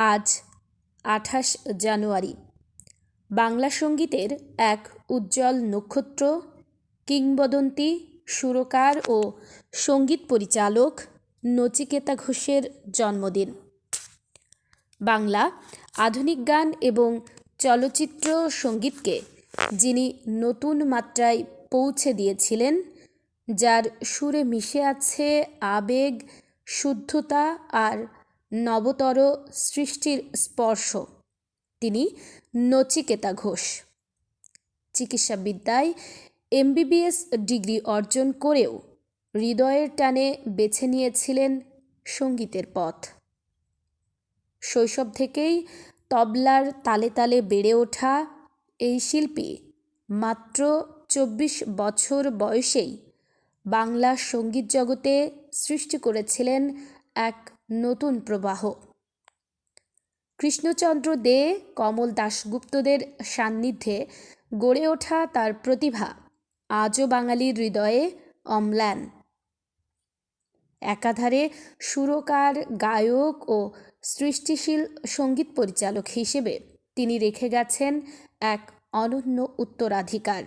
আজ ২৮ জানুয়ারি। বাংলা সঙ্গীতের এক উজ্জ্বল নক্ষত্র, কিংবদন্তি সুরকার ও সঙ্গীত পরিচালক নচিকেতা ঘোষের জন্মদিন। বাংলা আধুনিক গান এবং চলচ্চিত্র সঙ্গীতকে যিনি নতুন মাত্রায় পৌঁছে দিয়েছিলেন, যার সুরে মিশে আছে আবেগ, শুদ্ধতা আর নবতর সৃষ্টির স্পর্শ, তিনি নচিকেতা ঘোষ। চিকিৎসাবিদ্যায় MBBS ডিগ্রি অর্জন করেও হৃদয়ের টানে বেছে নিয়েছিলেন সঙ্গীতের পথ। শৈশব থেকেই তবলার তালে তালে বেড়ে ওঠা এই শিল্পী মাত্র ২৪ বছর বয়সেই বাংলা সঙ্গীত জগতে সৃষ্টি করেছিলেন এক নতুন প্রবাহ। কৃষ্ণচন্দ্র দে, কমল দাশগুপ্তদের সান্নিধ্যে গড়ে ওঠা তার প্রতিভা আজও বাঙালির হৃদয়ে অম্লান। একাধারে সুরকার, গায়ক ও সৃষ্টিশীল সঙ্গীত পরিচালক হিসেবে তিনি রেখে গেছেন এক অনন্য উত্তরাধিকার।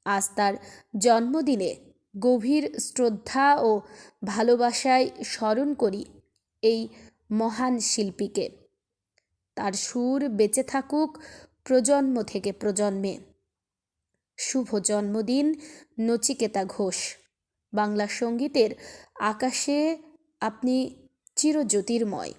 আজ তার জন্মদিনে গভীর শ্রদ্ধা ও ভালোবাসায় স্মরণ করি এই মহান শিল্পীকে। তার সুর বেঁচে থাকুক প্রজন্ম থেকে প্রজন্মে। শুভ জন্মদিন নচিকেতা ঘোষ। বাংলা সঙ্গীতের আকাশে আপনি চিরজ্যোতির্ময়।